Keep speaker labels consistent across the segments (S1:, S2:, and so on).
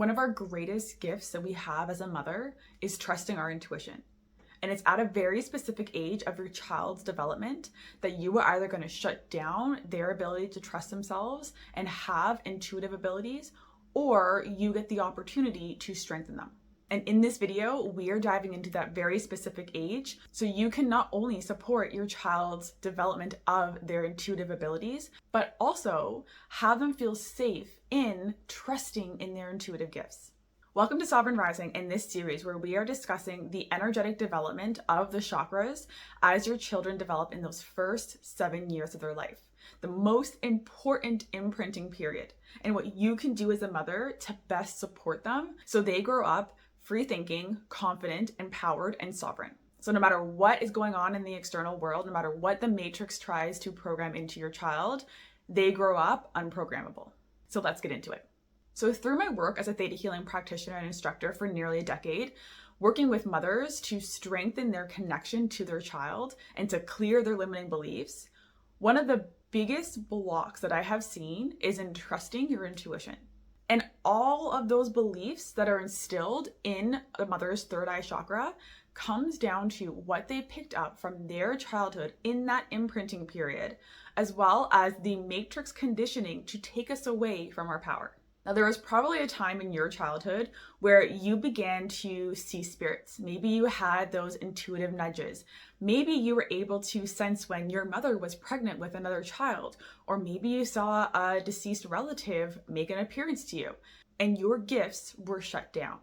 S1: One of our greatest gifts that we have as a mother is trusting our intuition. And it's at a very specific age of your child's development that you are either going to shut down their ability to trust themselves and have intuitive abilities, or you get the opportunity to strengthen them. And in this video, we are diving into that very specific age so you can not only support your child's development of their intuitive abilities, but also have them feel safe in trusting in their intuitive gifts. Welcome to Sovereign Rising in this series where we are discussing the energetic development of the chakras as your children develop in those first 7 years of their life, the most important imprinting period, and what you can do as a mother to best support them so they grow up free thinking, confident, empowered, and sovereign. So no matter what is going on in the external world, no matter what the matrix tries to program into your child, they grow up unprogrammable. So let's get into it. So through my work as a theta healing practitioner and instructor for nearly a decade, working with mothers to strengthen their connection to their child and to clear their limiting beliefs, one of the biggest blocks that I have seen is in trusting your intuition. And all of those beliefs that are instilled in the mother's third eye chakra comes down to what they picked up from their childhood in that imprinting period, as well as the matrix conditioning to take us away from our power. Now, there was probably a time in your childhood where you began to see spirits. Maybe you had those intuitive nudges. Maybe you were able to sense when your mother was pregnant with another child, or maybe you saw a deceased relative make an appearance to you, and your gifts were shut down.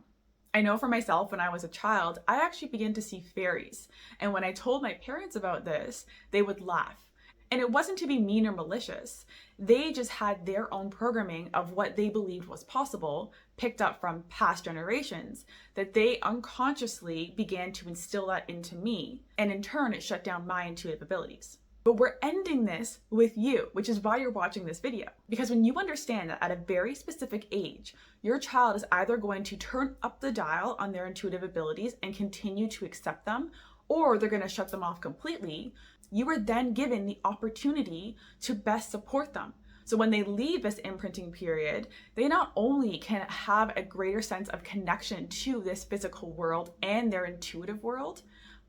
S1: I know for myself, when I was a child, I actually began to see fairies. And when I told my parents about this, they would laugh. And it wasn't to be mean or malicious. They just had their own programming of what they believed was possible, picked up from past generations, that they unconsciously began to instill that into me. And in turn, it shut down my intuitive abilities. But we're ending this with you, which is why you're watching this video. Because when you understand that at a very specific age, your child is either going to turn up the dial on their intuitive abilities and continue to accept them, or they're going to shut them off completely, you are then given the opportunity to best support them. So when they leave this imprinting period, they not only can have a greater sense of connection to this physical world and their intuitive world,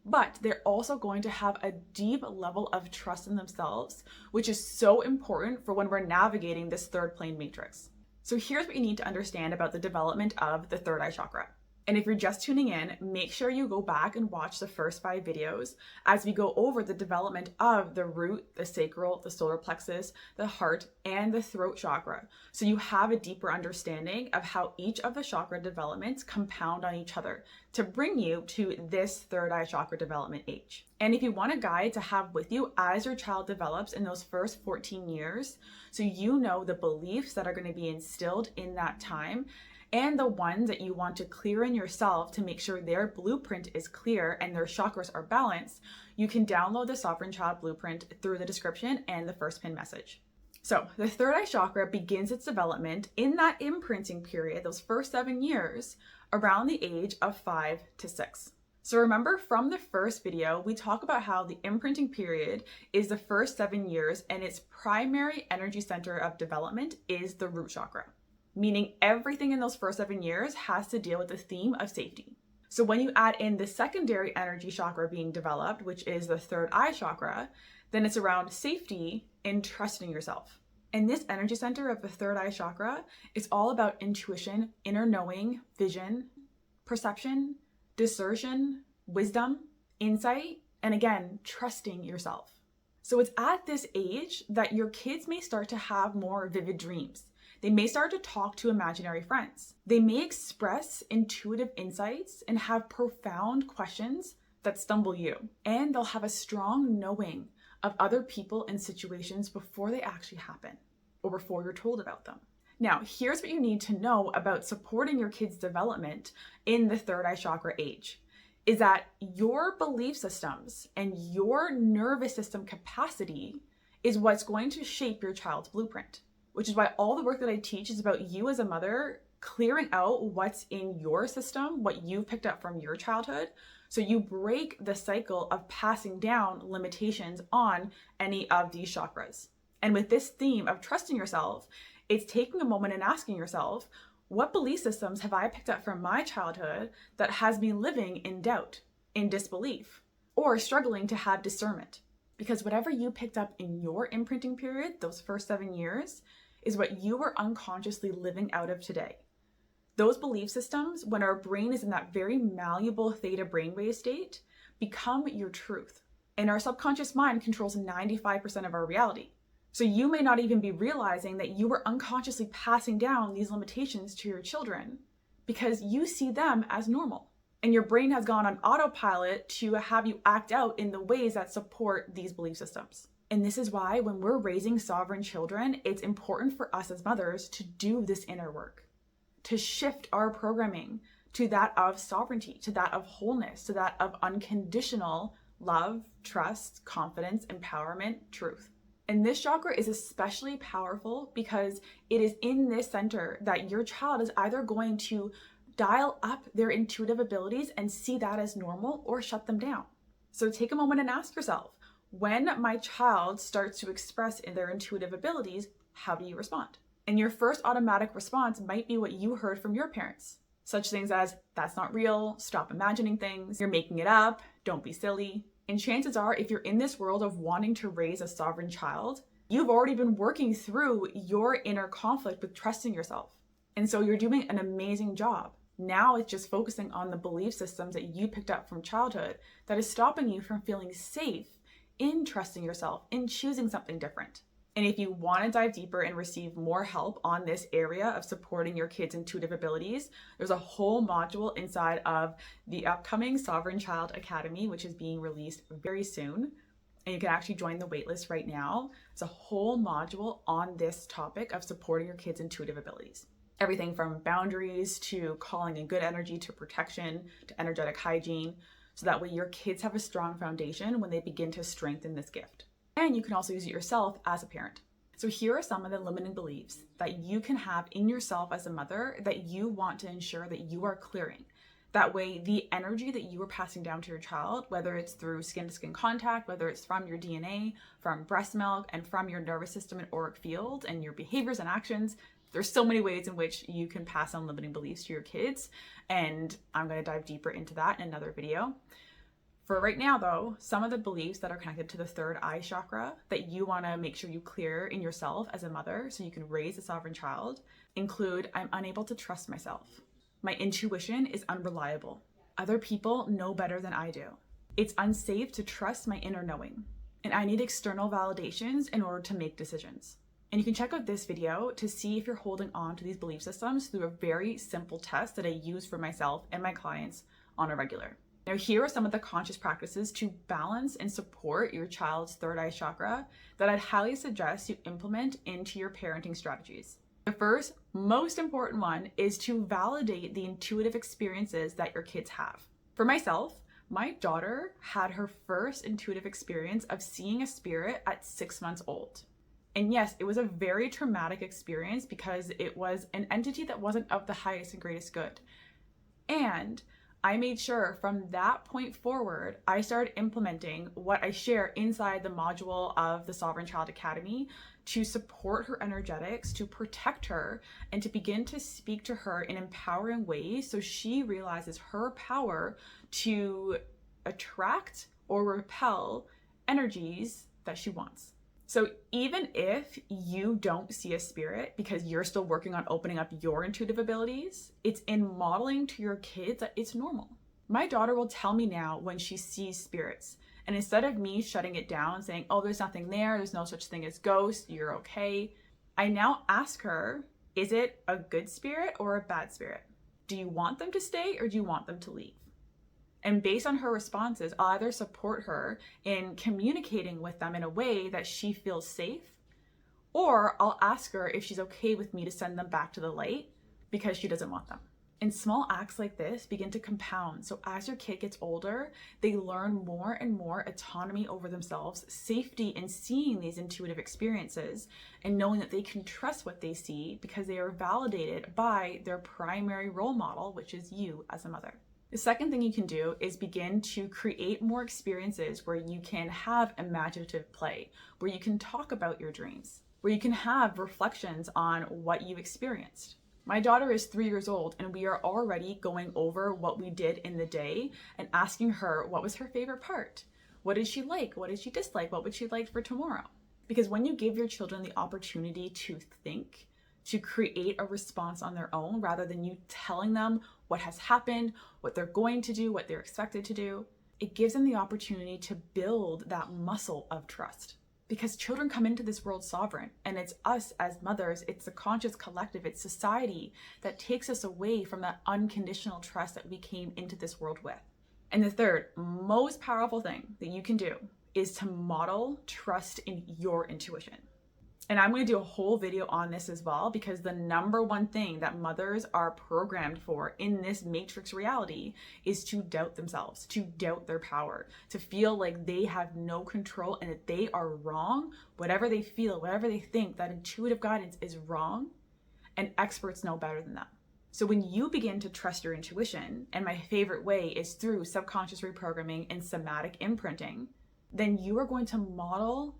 S1: but they're also going to have a deep level of trust in themselves, which is so important for when we're navigating this third plane matrix. So here's what you need to understand about the development of the third eye chakra. And if you're just tuning in, make sure you go back and watch the first 5 videos as we go over the development of the root, the sacral, the solar plexus, the heart, and the throat chakra. So you have a deeper understanding of how each of the chakra developments compound on each other to bring you to this third eye chakra development age. And if you want a guide to have with you as your child develops in those first 14 years, so you know the beliefs that are going to be instilled in that time, and the ones that you want to clear in yourself to make sure their blueprint is clear and their chakras are balanced, you can download the Sovereign Child Blueprint through the description and the first pin message. So the third eye chakra begins its development in that imprinting period, those first 7 years, around the age of 5 to 6. So remember from the first video, we talk about how the imprinting period is the first 7 years and its primary energy center of development is the root chakra. Meaning everything in those first 7 years has to deal with the theme of safety. So when you add in the secondary energy chakra being developed, which is the third eye chakra, then it's around safety and trusting yourself. And this energy center of the third eye chakra is all about intuition, inner knowing, vision, perception, discernment, wisdom, insight, and again, trusting yourself. So it's at this age that your kids may start to have more vivid dreams. They may start to talk to imaginary friends. They may express intuitive insights and have profound questions that stumble you. And they'll have a strong knowing of other people and situations before they actually happen or before you're told about them. Now, here's what you need to know about supporting your kids' development in the third eye chakra age, is that your belief systems and your nervous system capacity is what's going to shape your child's blueprint. Which is why all the work that I teach is about you as a mother clearing out what's in your system, what you picked up from your childhood, so you break the cycle of passing down limitations on any of these chakras. And with this theme of trusting yourself, it's taking a moment and asking yourself, What belief systems have I picked up from my childhood that has me living in doubt, in disbelief, or struggling to have discernment? Because whatever you picked up in your imprinting period, those first 7 years, is what you are unconsciously living out of today. Those belief systems, when our brain is in that very malleable theta brainwave state, become your truth. And our subconscious mind controls 95% of our reality. So you may not even be realizing that you were unconsciously passing down these limitations to your children because you see them as normal. And your brain has gone on autopilot to have you act out in the ways that support these belief systems. And this is why when we're raising sovereign children, it's important for us as mothers to do this inner work, to shift our programming to that of sovereignty, to that of wholeness, to that of unconditional love, trust, confidence, empowerment, truth. And this chakra is especially powerful because it is in this center that your child is either going to dial up their intuitive abilities and see that as normal or shut them down. So take a moment and ask yourself, when my child starts to express in their intuitive abilities, how do you respond? And your first automatic response might be what you heard from your parents. Such things as, that's not real, stop imagining things, you're making it up, don't be silly. And chances are, if you're in this world of wanting to raise a sovereign child, you've already been working through your inner conflict with trusting yourself. And so you're doing an amazing job. Now it's just focusing on the belief systems that you picked up from childhood that is stopping you from feeling safe in trusting yourself, in choosing something different. And if you want to dive deeper and receive more help on this area of supporting your kids' intuitive abilities, there's a whole module inside of the upcoming Sovereign Child Academy, which is being released very soon. And you can actually join the waitlist right now. It's a whole module on this topic of supporting your kids' intuitive abilities. Everything from boundaries to calling in good energy to protection to energetic hygiene. So that way your kids have a strong foundation when they begin to strengthen this gift. And you can also use it yourself as a parent. So here are some of the limiting beliefs that you can have in yourself as a mother that you want to ensure that you are clearing. That way the energy that you are passing down to your child, whether it's through skin-to-skin contact, whether it's from your DNA, from breast milk, and from your nervous system and auric field and your behaviors and actions, there's so many ways in which you can pass on limiting beliefs to your kids. And I'm going to dive deeper into that in another video. For right now though, some of the beliefs that are connected to the third eye chakra that you want to make sure you clear in yourself as a mother so you can raise a sovereign child include, I'm unable to trust myself. My intuition is unreliable. Other people know better than I do. It's unsafe to trust my inner knowing. And I need external validations in order to make decisions. And you can check out this video to see if you're holding on to these belief systems through a very simple test that I use for myself and my clients on a regular. Now, here are some of the conscious practices to balance and support your child's third eye chakra that I'd highly suggest you implement into your parenting strategies. The first, most important one is to validate the intuitive experiences that your kids have. For myself, my daughter had her first intuitive experience of seeing a spirit at 6 months old. And yes, it was a very traumatic experience because it was an entity that wasn't of the highest and greatest good. And I made sure from that point forward, I started implementing what I share inside the module of the Sovereign Child Academy to support her energetics, to protect her, and to begin to speak to her in empowering ways so she realizes her power to attract or repel energies that she wants. So even if you don't see a spirit because you're still working on opening up your intuitive abilities, it's in modeling to your kids that it's normal. My daughter will tell me now when she sees spirits. And instead of me shutting it down, saying, oh, there's nothing there, there's no such thing as ghosts, you're okay, I now ask her, is it a good spirit or a bad spirit? Do you want them to stay or do you want them to leave? And based on her responses, I'll either support her in communicating with them in a way that she feels safe, or I'll ask her if she's okay with me to send them back to the light because she doesn't want them. And small acts like this begin to compound. So as your kid gets older, they learn more and more autonomy over themselves, safety in seeing these intuitive experiences, and knowing that they can trust what they see because they are validated by their primary role model, which is you as a mother. The second thing you can do is begin to create more experiences where you can have imaginative play, where you can talk about your dreams, where you can have reflections on what you experienced. My daughter is 3 years old and we are already going over what we did in the day and asking her what was her favorite part. What did she like? What did she dislike? What would she like for tomorrow? Because when you give your children the opportunity to think, to create a response on their own, rather than you telling them what has happened, what they're going to do, what they're expected to do, it gives them the opportunity to build that muscle of trust. Because children come into this world sovereign, and it's us as mothers, it's the conscious collective, it's society that takes us away from that unconditional trust that we came into this world with. And the third most powerful thing that you can do is to model trust in your intuition. And I'm going to do a whole video on this as well, because the number one thing that mothers are programmed for in this matrix reality is to doubt themselves, to doubt their power, to feel like they have no control and that they are wrong. Whatever they feel, whatever they think, that intuitive guidance is wrong, and experts know better than that. So when you begin to trust your intuition, and my favorite way is through subconscious reprogramming and somatic imprinting, then you are going to model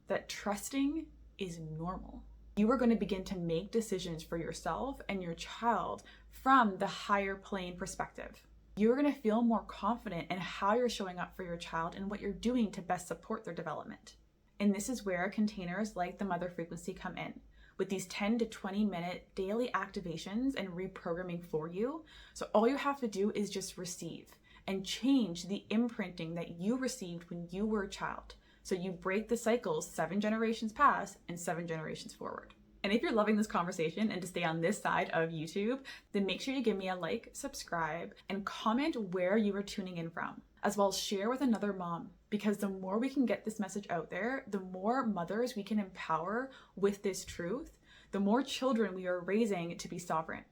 S1: that trusting is normal. You are going to begin to make decisions for yourself and your child from the higher plane perspective. You're going to feel more confident in how you're showing up for your child and what you're doing to best support their development. And this is where containers like the Mother Frequency come in, with these 10 to 20 minute daily activations and reprogramming for you. So all you have to do is just receive and change the imprinting that you received when you were a child. So you break the cycles 7 generations past and 7 generations forward. And if you're loving this conversation and to stay on this side of YouTube, then make sure you give me a like, subscribe, and comment where you are tuning in from, as well as share with another mom, because the more we can get this message out there, the more mothers we can empower with this truth, the more children we are raising to be sovereign.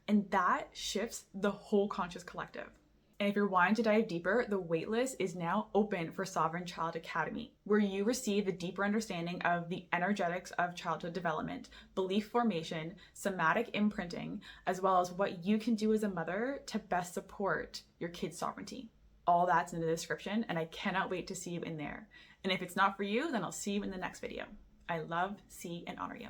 S1: And that shifts the whole conscious collective. And if you're wanting to dive deeper, the waitlist is now open for Sovereign Child Academy, where you receive a deeper understanding of the energetics of childhood development, belief formation, somatic imprinting, as well as what you can do as a mother to best support your kid's sovereignty. All that's in the description, and I cannot wait to see you in there. And if it's not for you, then I'll see you in the next video. I love, see, and honor you.